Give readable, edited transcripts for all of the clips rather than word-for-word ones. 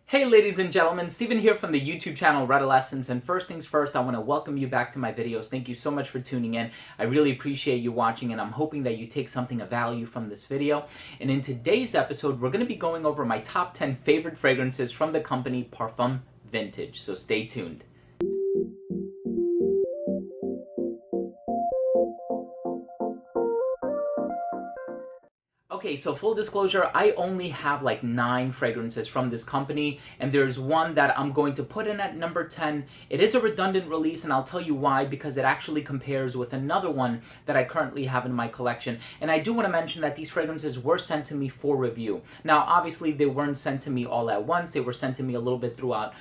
Hey ladies and gentlemen, Steven here from the YouTube channel Adolescence, and first things first, I want to welcome you back to my videos. Thank you so much for tuning in. I really appreciate you watching, and I'm hoping that you take something of value from this video. And in today's episode, we're going to be going over my top 10 favorite fragrances from the company Parfums Vintage, so stay tuned. Okay, so full disclosure, I only have like 9 fragrances from this company, and there's one that I'm going to put in at number 10. It is a redundant release, and I'll tell you why, because it actually compares with another one that I currently have in my collection. And I do want to mention that these fragrances were sent to me for review. Now, obviously, they weren't sent to me all at once. They were sent to me a little bit throughout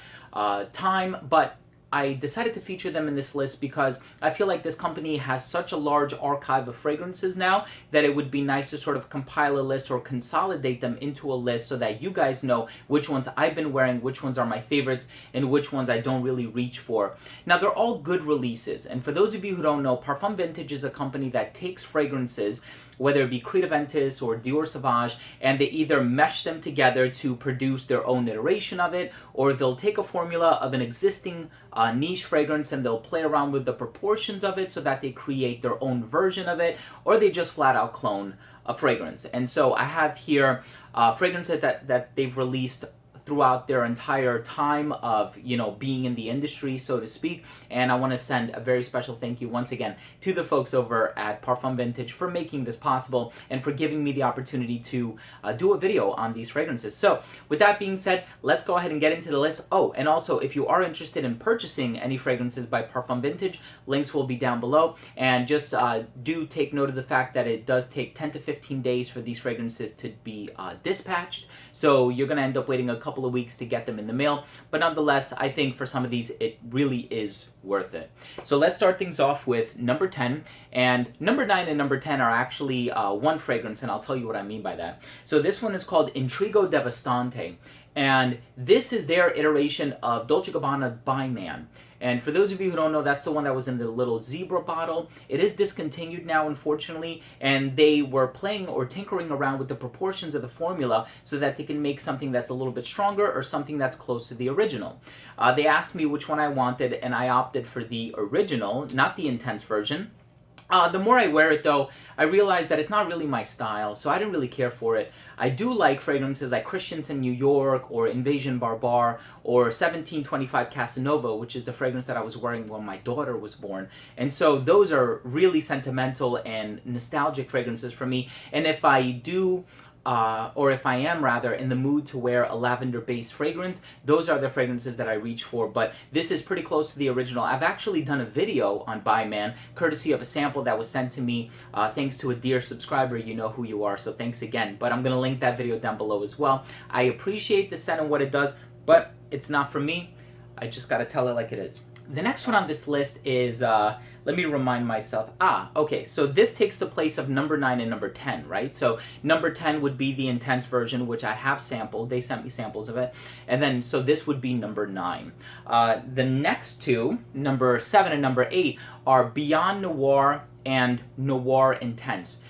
time, but I decided to feature them in this list because I feel like this company has such a large archive of fragrances now that it would be nice to sort of compile a list or consolidate them into a list so that you guys know which ones I've been wearing, which ones are my favorites, and which ones I don't really reach for. Now, they're all good releases, and for those of you who don't know, Parfums Vintage is a company that takes fragrances, whether it be Creed Aventus or Dior Sauvage, and they either mesh them together to produce their own iteration of it, or they'll take a formula of an existing niche fragrance and they'll play around with the proportions of it so that they create their own version of it, or they just flat out clone a fragrance. And so I have here fragrances that they've released throughout their entire time of, being in the industry, so to speak. And I want to send a very special thank you once again to the folks over at Parfums Vintage for making this possible and for giving me the opportunity to do a video on these fragrances. So with that being said, let's go ahead and get into the list. Oh, and also, if you are interested in purchasing any fragrances by Parfums Vintage, links will be down below. And just do take note of the fact that it does take 10 to 15 days for these fragrances to be dispatched. So you're going to end up waiting a couple of weeks to get them in the mail, but nonetheless, I think for some of these it really is worth it. So let's start things off with number 10, and number 9 and number 10 are actually one fragrance, and I'll tell you what I mean by that. So this one is called Intrigo Devastante, and this is their iteration of Dolce & Gabbana by Man. And for those of you who don't know, that's the one that was in the little zebra bottle. It is discontinued now, unfortunately, and they were playing or tinkering around with the proportions of the formula so that they can make something that's a little bit stronger or something that's close to the original. They asked me which one I wanted, and I opted for the original, not the intense version. The more I wear it, though, I realize that it's not really my style, so I didn't really care for it. I do like fragrances like Christiansen New York, or Invasion Barbar, or 1725 Casanova, which is the fragrance that I was wearing when my daughter was born. And so those are really sentimental and nostalgic fragrances for me. And if I do... or if I am rather in the mood to wear a lavender-based fragrance, those are the fragrances that I reach for. But this is pretty close to the original. I've actually done a video on By Man, courtesy of a sample that was sent to me thanks to a dear subscriber. You know who you are, so thanks again. But I'm going to link that video down below as well. I appreciate the scent and what it does, but it's not for me. I just got to tell it like it is. The next one on this list is, let me remind myself, okay, so this takes the place of number 9 and number 10, right? So number 10 would be the intense version, which I have sampled. They sent me samples of it. And then, so this would be number 9. The next two, number 7 and number 8, are Beyond Noir and Noir Intense.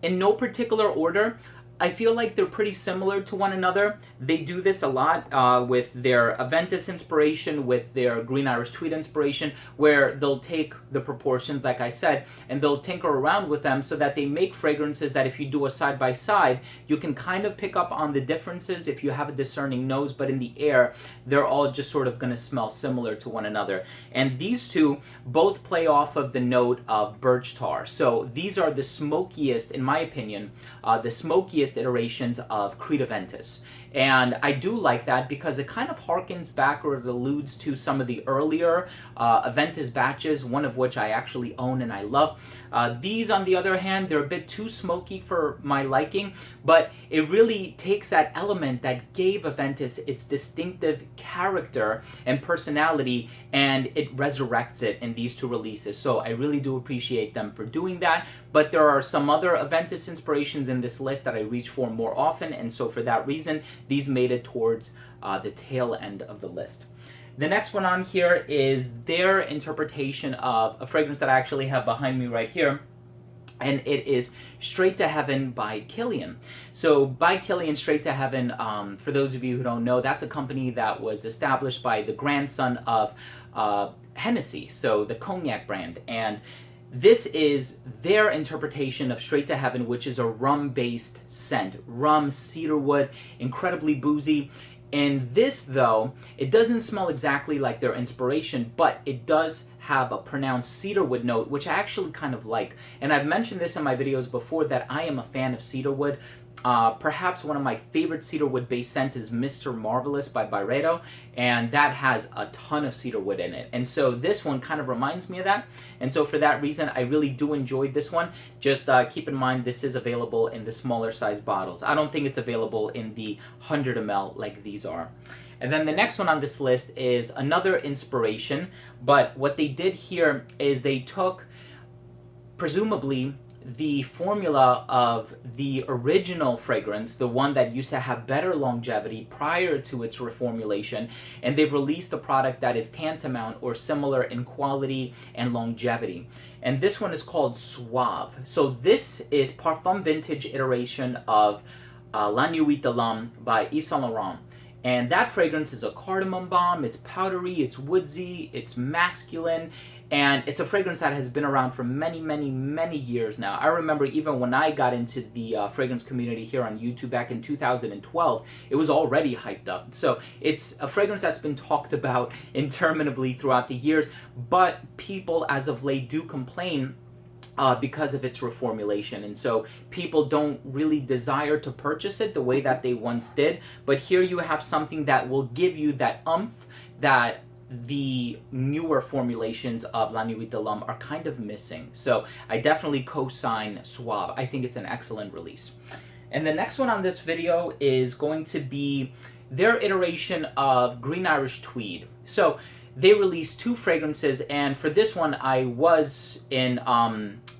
In no particular order, I feel like they're pretty similar to one another. They do this a lot with their Aventus inspiration, with their Green Irish Tweed inspiration, where they'll take the proportions, like I said, and they'll tinker around with them so that they make fragrances that if you do a side-by-side, you can kind of pick up on the differences if you have a discerning nose, but in the air, they're all just sort of going to smell similar to one another. And these two both play off of the note of birch tar. So these are the smokiest, in my opinion, the smokiest iterations of Creed Aventus. And I do like that because it kind of harkens back or it alludes to some of the earlier Aventus batches, one of which I actually own and I love. These, on the other hand, they're a bit too smoky for my liking, but it really takes that element that gave Aventus its distinctive character and personality, and it resurrects it in these two releases. So I really do appreciate them for doing that. But there are some other Aventus inspirations in this list that I reach for more often, and so for that reason, these made it towards the tail end of the list. The next one on here is their interpretation of a fragrance that I actually have behind me right here. and it is Straight to Heaven by Killian. So by Killian, Straight to Heaven, for those of you who don't know, that's a company that was established by the grandson of Hennessy, so the cognac brand. And this is their interpretation of Straight to Heaven, which is a rum-based scent. Rum, cedarwood, incredibly boozy. And this, though, it doesn't smell exactly like their inspiration, but it does have a pronounced cedarwood note, which I actually kind of like. And I've mentioned this in my videos before that I am a fan of cedarwood. Perhaps one of my favorite cedarwood-based scents is Mr. Marvelous by Byredo, and that has a ton of cedarwood in it. And so this one kind of reminds me of that. And so for that reason, I really do enjoy this one. Just keep in mind this is available in the smaller size bottles. I don't think it's available in the 100 ml like these are. And then the next one on this list is another inspiration, but what they did here is they took, presumably, the formula of the original fragrance, the one that used to have better longevity prior to its reformulation, and they've released a product that is tantamount or similar in quality and longevity. And this one is called Suave. So this is Parfum vintage iteration of La Nuit de l'Homme by Yves Saint Laurent. And that fragrance is a cardamom bomb. It's powdery, it's woodsy, it's masculine, and it's a fragrance that has been around for many, many, many years now. I remember even when I got into the fragrance community here on YouTube back in 2012, it was already hyped up. So it's a fragrance that's been talked about interminably throughout the years, but people as of late do complain because of its reformulation, and so people don't really desire to purchase it the way that they once did. But here you have something that will give you that oomph that the newer formulations of La Nuit de l'Homme are kind of missing. So I definitely co-sign Suave. I think it's an excellent release. And the next one on this video is going to be their iteration of Green Irish Tweed. So they released two fragrances, and for this one I was in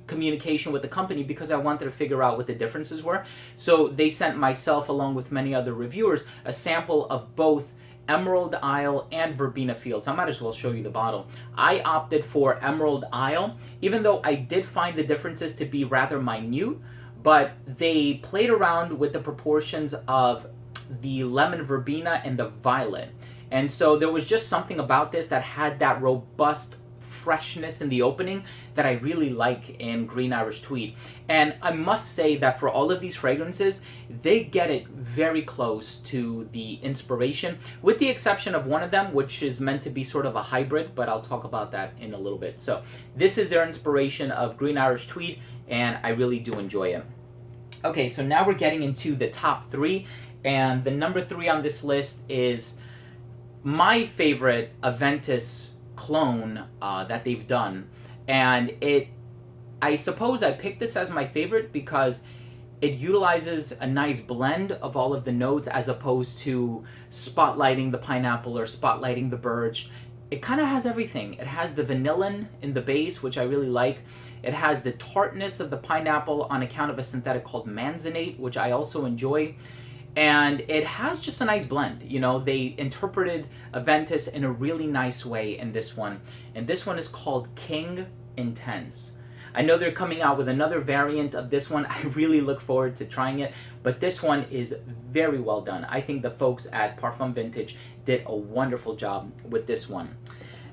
communication with the company because I wanted to figure out what the differences were. So they sent myself, along with many other reviewers, a sample of both Emerald Isle and Verbena Fields. I might as well show you the bottle. I opted for Emerald Isle, even though I did find the differences to be rather minute, but they played around with the proportions of the lemon verbena and the violet. And so there was just something about this that had that robust freshness in the opening that I really like in Green Irish Tweed. And I must say that for all of these fragrances, they get it very close to the inspiration, with the exception of one of them, which is meant to be sort of a hybrid, but I'll talk about that in a little bit. So this is their inspiration of Green Irish Tweed, and I really do enjoy it. Okay, so now we're getting into the top three, and the number 3 on this list is my favorite Aventus clone that they've done. And I suppose I picked this as my favorite because it utilizes a nice blend of all of the notes as opposed to spotlighting the pineapple or spotlighting the birch. It kind of has everything. It has the vanillin in the base, which I really like. It has the tartness of the pineapple on account of a synthetic called manzanate, which I also enjoy. And it has just a nice blend. You know, they interpreted Aventus in a really nice way in this one. And this one is called King Intense. I know they're coming out with another variant of this one. I really look forward to trying it. But this one is very well done. I think the folks at Parfum Vintage did a wonderful job with this one.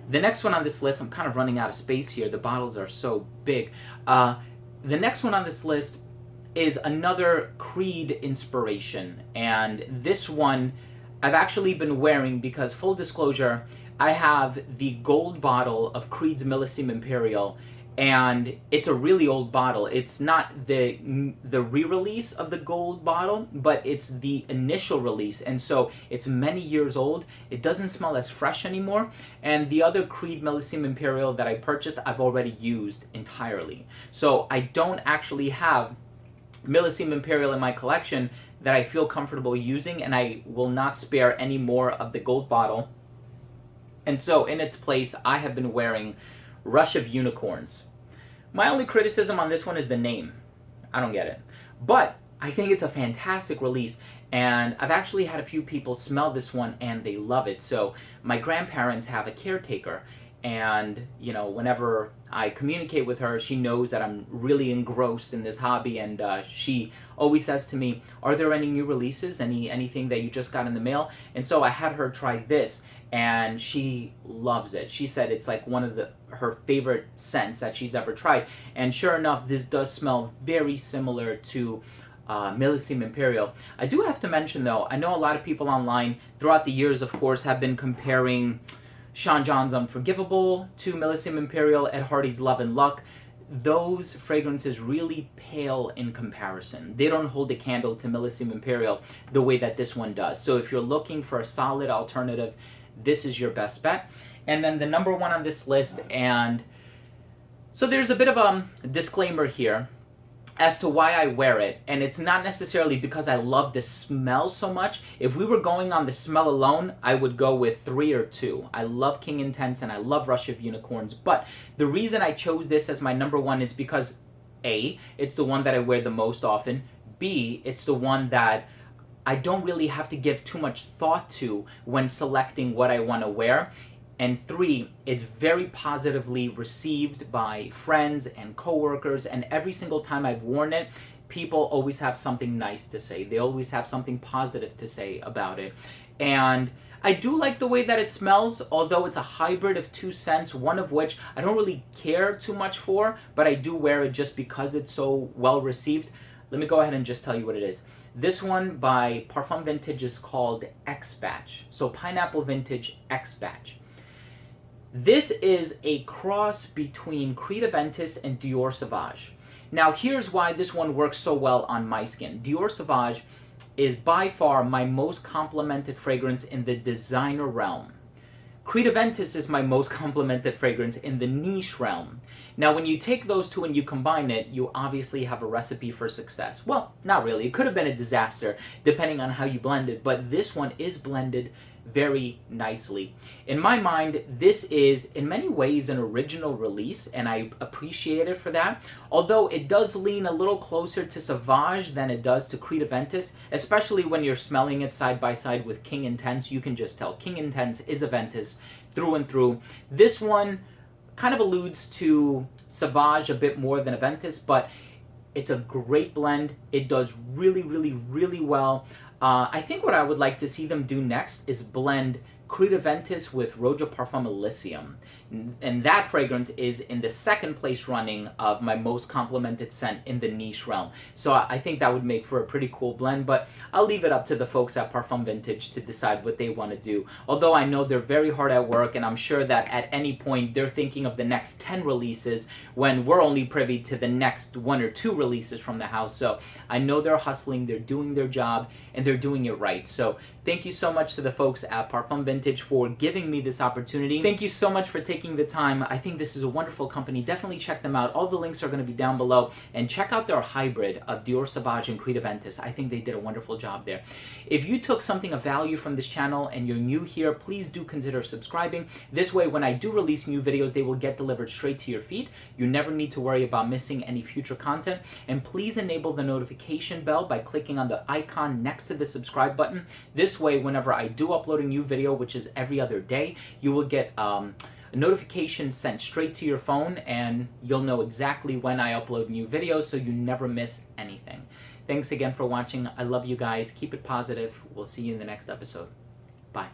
The next one on this list, I'm kind of running out of space here. The bottles are so big. The next one on this list is another Creed inspiration, and this one I've actually been wearing because, full disclosure, I have the gold bottle of Creed's Millésime Imperial, and it's a really old bottle. It's not the re-release of the gold bottle, but it's the initial release, and so it's many years old. It doesn't smell as fresh anymore, and the other Creed Millésime Imperial that I purchased I've already used entirely. So I don't actually have Millésime Imperial in my collection that I feel comfortable using, and I will not spare any more of the gold bottle. And so in its place, I have been wearing Rush of Unicorns. My only criticism on this one is the name. I don't get it. But I think it's a fantastic release, and I've actually had a few people smell this one and they love it. So my grandparents have a caretaker, And whenever I communicate with her, she knows that I'm really engrossed in this hobby, and she always says to me, are there any new releases, anything that you just got in the mail? And so I had her try this, and she loves it. She said it's like one of her favorite scents that she's ever tried. And sure enough, this does smell very similar to Millésime Imperial. I do have to mention though, I know a lot of people online throughout the years, of course, have been comparing Sean John's Unforgivable to Millésime Imperial, Ed Hardy's Love and Luck. Those fragrances really pale in comparison. They don't hold a candle to Millésime Imperial the way that this one does. So if you're looking for a solid alternative, this is your best bet. And then the number one on this list, and so there's a bit of a disclaimer here as to why I wear it, and it's not necessarily because I love the smell so much. If we were going on the smell alone, I would go with 3 or 2. I love King Intense and I love Rush of Unicorns, but the reason I chose this as my number one is because A, it's the one that I wear the most often, B, it's the one that I don't really have to give too much thought to when selecting what I want to wear. And 3, it's very positively received by friends and coworkers, and every single time I've worn it, people always have something nice to say. They always have something positive to say about it. And I do like the way that it smells, although it's a hybrid of 2 scents, one of which I don't really care too much for, but I do wear it just because it's so well received. Let me go ahead and just tell you what it is. This one by Parfum Vintage is called X Batch. So Pineapple Vintage X Batch. This is a cross between Creed Aventus and Dior Sauvage. Now here's why this one works so well on my skin. Dior Sauvage is by far my most complimented fragrance in the designer realm. Creed Aventus is my most complimented fragrance in the niche realm. Now when you take those two and you combine it, you obviously have a recipe for success. Well, not really. It could have been a disaster depending on how you blend it, but this one is blended very nicely. In my mind, this is in many ways an original release, and I appreciate it for that. Although it does lean a little closer to Sauvage than it does to Creed Aventus, especially when you're smelling it side by side with King Intense. You can just tell King Intense is Aventus through and through. This one kind of alludes to Sauvage a bit more than Aventus, but it's a great blend. It does really, really, really well. I think what I would like to see them do next is blend Creed Aventus with Eau de Parfum Elysium. And that fragrance is in the second place running of my most complimented scent in the niche realm. So I think that would make for a pretty cool blend, but I'll leave it up to the folks at Parfum Vintage to decide what they want to do. Although I know they're very hard at work, and I'm sure that at any point they're thinking of the next 10 releases when we're only privy to the next 1 or 2 releases from the house. So I know they're hustling, they're doing their job, and they're doing it right. So thank you so much to the folks at Parfum Vintage for giving me this opportunity. Thank you so much for taking the time. I think this is a wonderful company. Definitely check them out. All the links are going to be down below. And check out their hybrid of Dior Sauvage and Creed Aventus. I think they did a wonderful job there. If you took something of value from this channel and you're new here, please do consider subscribing. This way, when I do release new videos, they will get delivered straight to your feed. You never need to worry about missing any future content. And please enable the notification bell by clicking on the icon next to the subscribe button. This way, whenever I do upload a new video, which is every other day, you will get a notification sent straight to your phone, and you'll know exactly when I upload new videos, so you never miss anything. Thanks again for watching. I love you guys. Keep it positive. We'll see you in the next episode. Bye.